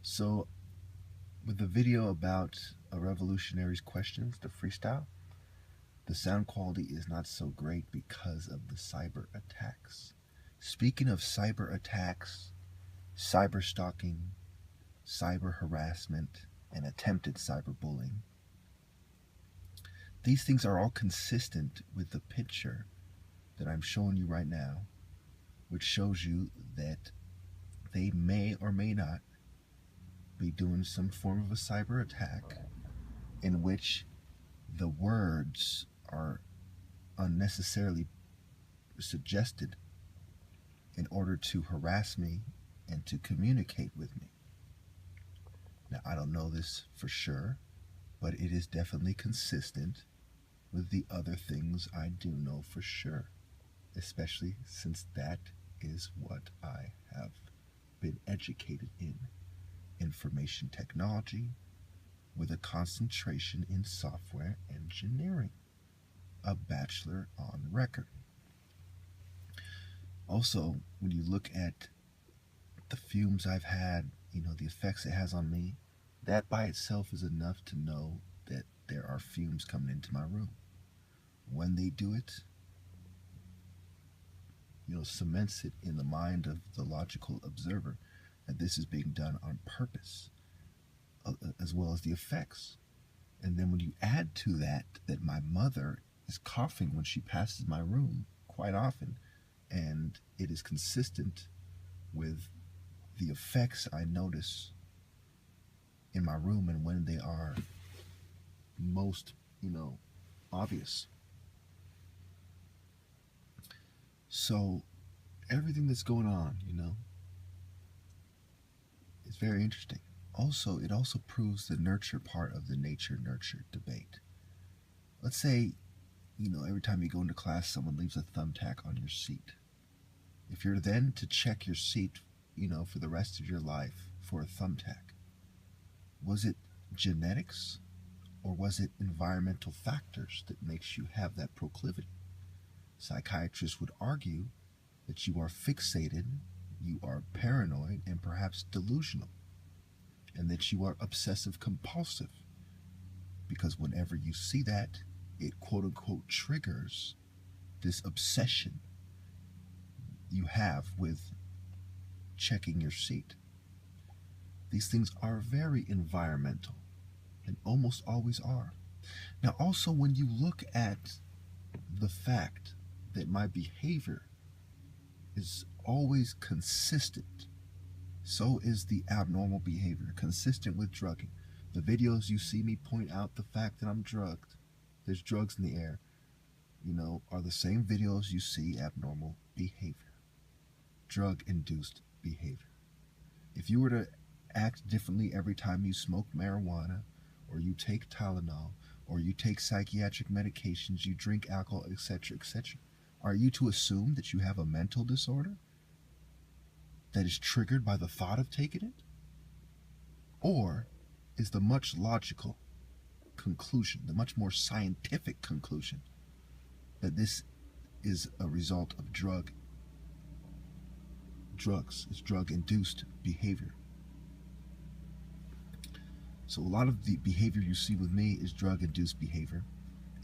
So, with the video about a revolutionary's questions, the freestyle, the sound quality is not so great because of the cyber attacks. Speaking of cyber attacks, cyber stalking, cyber harassment, and attempted cyberbullying, these things are all consistent with the picture that I'm showing you right now, which shows you that they may or may not be doing some form of a cyber attack in which the words are unnecessarily suggested in order to harass me and to communicate with me. Now, I don't know this for sure, but it is definitely consistent with the other things I do know for sure, especially since that is what I have been educated in: information technology with a concentration in software engineering, a bachelor on record. Also, when you look at the fumes I've had, the effects it has on me, that by itself is enough to know that there are fumes coming into my room. When they do it, cements it in the mind of the logical observer that this is being done on purpose, as well as the effects. And then when you add to that my mother is coughing when she passes my room quite often, and it is consistent with the effects I notice in my room and when they are most, obvious. So everything that's going on, is very interesting. Also, it also proves the nurture part of the nature-nurture debate. Let's say, every time you go into class, someone leaves a thumbtack on your seat. If you're then to check your seat, for the rest of your life for a thumbtack, was it genetics or was it environmental factors that makes you have that proclivity? Psychiatrists would argue that you are fixated, you are paranoid, and perhaps delusional, and that you are obsessive compulsive, because whenever you see that, it quote-unquote triggers this obsession you have with checking your seat. These things are very environmental and almost always are. Now, also, when you look at the fact that my behavior is always consistent, so is the abnormal behavior, consistent with drugging. The videos you see me point out the fact that I'm drugged, there's drugs in the air, are the same videos you see abnormal behavior, drug-induced behavior. If you were to act differently every time you smoke marijuana, or you take Tylenol, or you take psychiatric medications, you drink alcohol, etc., etc., are you to assume that you have a mental disorder that is triggered by the thought of taking it? Or is the much logical conclusion, the much more scientific conclusion, that this is a result of drugs, is drug-induced behavior? So a lot of the behavior you see with me is drug-induced behavior,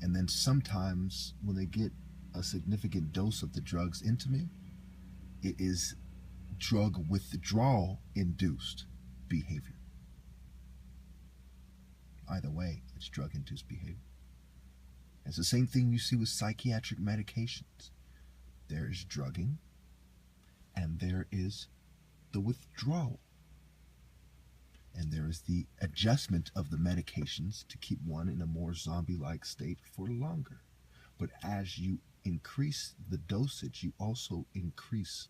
and then sometimes when they get a significant dose of the drugs into me, it is drug withdrawal induced behavior. Either way, it's drug-induced behavior. It's the same thing you see with psychiatric medications. There is drugging, and there is the withdrawal. And there is the adjustment of the medications to keep one in a more zombie-like state for longer. But as you increase the dosage, you also increase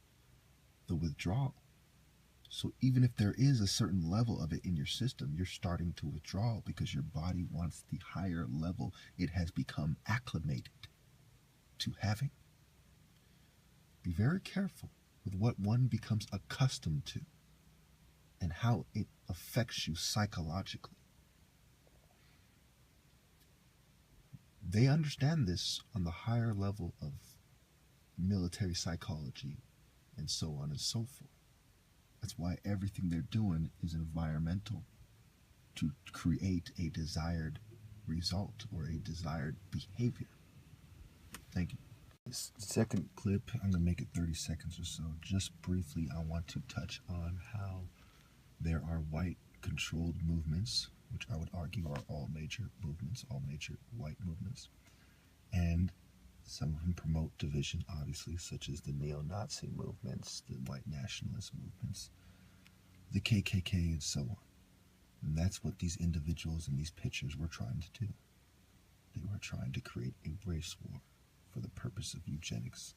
the withdrawal. So even if there is a certain level of it in your system, you're starting to withdraw because your body wants the higher level it has become acclimated to having. Be very careful with what one becomes accustomed to and how it affects you psychologically. They understand this on the higher level of military psychology and so on and so forth. That's why everything they're doing is environmental, to create a desired result or a desired behavior. Thank you. This second clip, I'm going to make it 30 seconds or so. Just briefly, I want to touch on how there are white controlled movements, which I would argue are all major movements, all major white movements. And some of them promote division, obviously, such as the neo-Nazi movements, the white nationalist movements, the KKK, and so on. And that's what these individuals in these pictures were trying to do. They were trying to create a race war for the purpose of eugenics,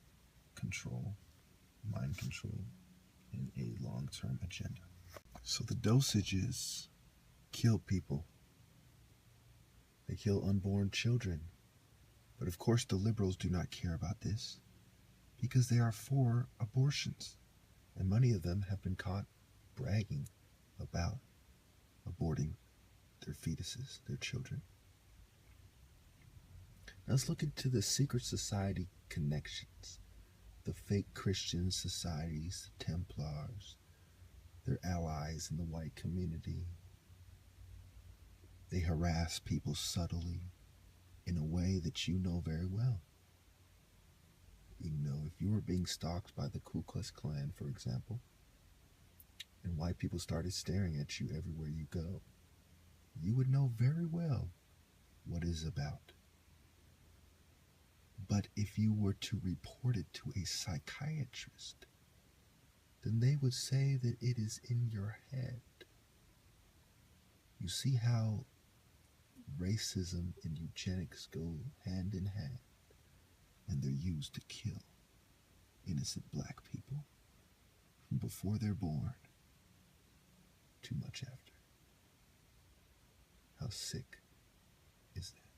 control, mind control, and a long-term agenda. So the dosages kill people. They kill unborn children. But of course the liberals do not care about this because they are for abortions. And many of them have been caught bragging about aborting their fetuses, their children. Now let's look into the secret society connections. The fake Christian societies, the Templars, their allies in the white community. They harass people subtly in a way that you know very well. You know, if you were being stalked by the Ku Klux Klan, for example, and white people started staring at you everywhere you go, you would know very well what it is about. But if you were to report it to a psychiatrist, then they would say that it is in your head. You see how racism and eugenics go hand in hand, and they're used to kill innocent black people from before they're born to much after. How sick is that?